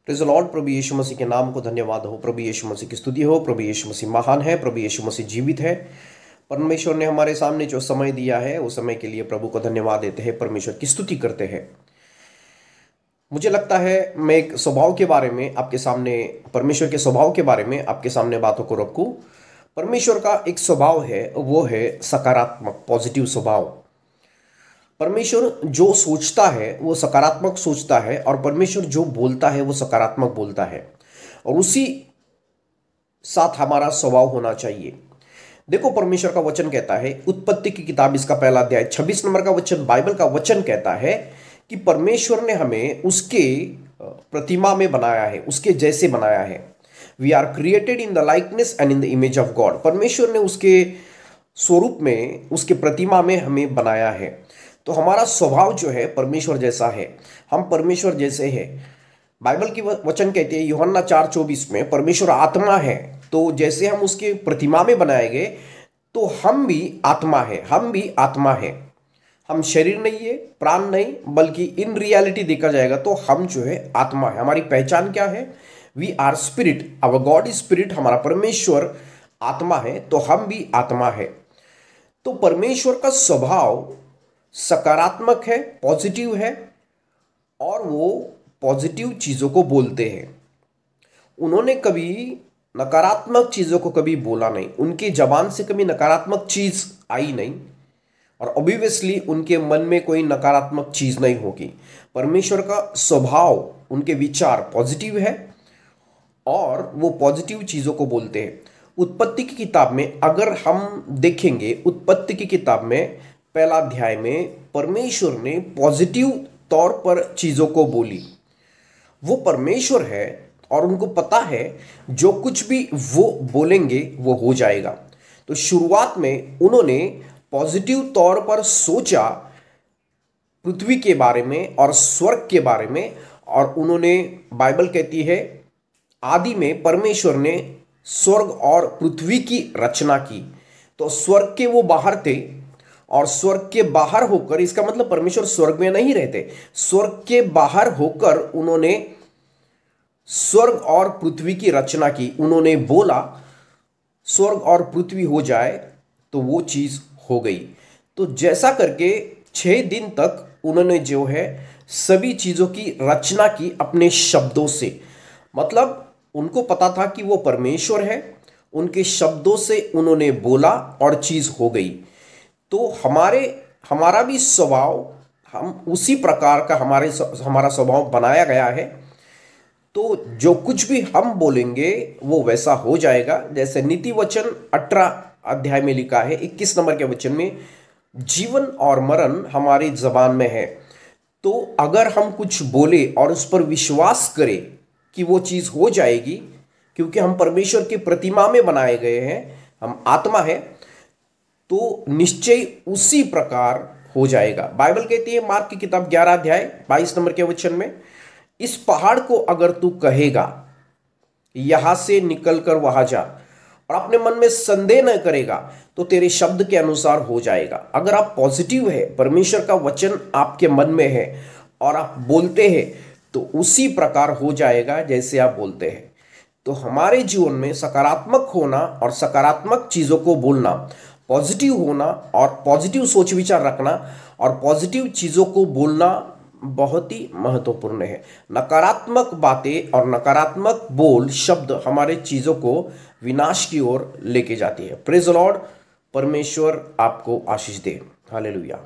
Praise the lord. प्रभु यीशु मसीह के नाम को धन्यवाद हो। प्रभु यीशु मसीह की स्तुति हो। प्रभु यीशु मसीह महान है। प्रभु यीशु मसीह जीवित है। परमेश्वर ने हमारे सामने जो समय दिया है उस समय के लिए प्रभु को धन्यवाद देते हैं, परमेश्वर की स्तुति करते हैं। मुझे लगता है मैं एक स्वभाव के बारे में आपके सामने, परमेश्वर के स्वभाव के बारे में आपके सामने बातों को रखूं। परमेश्वर का एक स्वभाव है, वो है सकारात्मक, पॉजिटिव स्वभाव। परमेश्वर जो सोचता है वो सकारात्मक सोचता है और परमेश्वर जो बोलता है वो सकारात्मक बोलता है, और उसी साथ हमारा स्वभाव होना चाहिए। देखो, परमेश्वर का वचन कहता है, उत्पत्ति की किताब इसका पहला अध्याय 26 नंबर का वचन, बाइबल का वचन कहता है कि परमेश्वर ने हमें उसके प्रतिमा में बनाया है, उसके जैसे बनाया है। We are created in the likeness and in the image of God. परमेश्वर ने उसके स्वरूप में, उसके प्रतिमा में हमें बनाया है। तो हमारा स्वभाव जो है परमेश्वर जैसा है, हम परमेश्वर जैसे हैं। बाइबल की वचन कहते हैं यूहन्ना 4:24 में, परमेश्वर आत्मा है, तो जैसे हम उसके प्रतिमा में बनाए गए तो हम भी आत्मा है, हम भी आत्मा है। हम शरीर नहीं है, प्राण नहीं, बल्कि इन रियलिटी देखा जाएगा तो हम जो है आत्मा है। हमारी पहचान क्या है? We are spirit, our God is spirit. हमारा परमेश्वर आत्मा है तो हम भी आत्मा है। तो परमेश्वर का स्वभाव सकारात्मक है, पॉजिटिव है, और वो पॉजिटिव चीज़ों को बोलते हैं। उन्होंने कभी नकारात्मक चीज़ों को कभी बोला नहीं, उनकी जबान से कभी नकारात्मक चीज़ आई नहीं, और ऑब्वियसली उनके मन में कोई नकारात्मक चीज़ नहीं होगी। परमेश्वर का स्वभाव, उनके विचार पॉजिटिव है और वो पॉजिटिव चीज़ों को बोलते हैं। उत्पत्ति की किताब में अगर हम देखेंगे, उत्पत्ति की किताब में पहला अध्याय में परमेश्वर ने पॉजिटिव तौर पर चीज़ों को बोली। वो परमेश्वर है और उनको पता है जो कुछ भी वो बोलेंगे वो हो जाएगा। तो शुरुआत में उन्होंने पॉजिटिव तौर पर सोचा पृथ्वी के बारे में और स्वर्ग के बारे में, और उन्होंने, बाइबल कहती है आदि में परमेश्वर ने स्वर्ग और पृथ्वी की रचना की। तो स्वर्ग के वो बाहर थे, और स्वर्ग के बाहर होकर, इसका मतलब परमेश्वर स्वर्ग में नहीं रहते, स्वर्ग के बाहर होकर उन्होंने स्वर्ग और पृथ्वी की रचना की। उन्होंने बोला स्वर्ग और पृथ्वी हो जाए, तो वो चीज हो गई। तो जैसा करके 6 दिन तक उन्होंने जो है सभी चीजों की रचना की अपने शब्दों से। मतलब उनको पता था कि वो परमेश्वर है, उनके शब्दों से उन्होंने बोला और चीज हो गई। तो हमारा भी स्वभाव, हम उसी प्रकार का हमारा स्वभाव बनाया गया है। तो जो कुछ भी हम बोलेंगे वो वैसा हो जाएगा। जैसे नीति वचन 18 अध्याय में लिखा है 21 नंबर के वचन में, जीवन और मरण हमारी जबान में है। तो अगर हम कुछ बोले और उस पर विश्वास करें कि वो चीज़ हो जाएगी, क्योंकि हम परमेश्वर की प्रतिमा में बनाए गए हैं, हम आत्मा है, तो निश्चय उसी प्रकार हो जाएगा। बाइबल कहती है मार्क की किताब 11 अध्याय 22 नंबर के वचन में, इस पहाड़ को अगर तू कहेगा यहां से निकलकर वहां जा, और अपने मन में संदेह न करेगा, तो तेरे शब्द के अनुसार हो जाएगा। अगर आप पॉजिटिव है, परमेश्वर का वचन आपके मन में है और आप बोलते हैं, तो उसी प्रकार हो जाएगा जैसे आप बोलते हैं। तो हमारे जीवन में सकारात्मक होना और सकारात्मक चीज़ों को बोलना, पॉजिटिव होना और पॉजिटिव सोच विचार रखना और पॉजिटिव चीज़ों को बोलना बहुत ही महत्वपूर्ण है। नकारात्मक बातें और नकारात्मक बोल शब्द हमारे चीज़ों को विनाश की ओर लेके जाती है। Praise the Lord. परमेश्वर आपको आशीष दे। हालेलुया।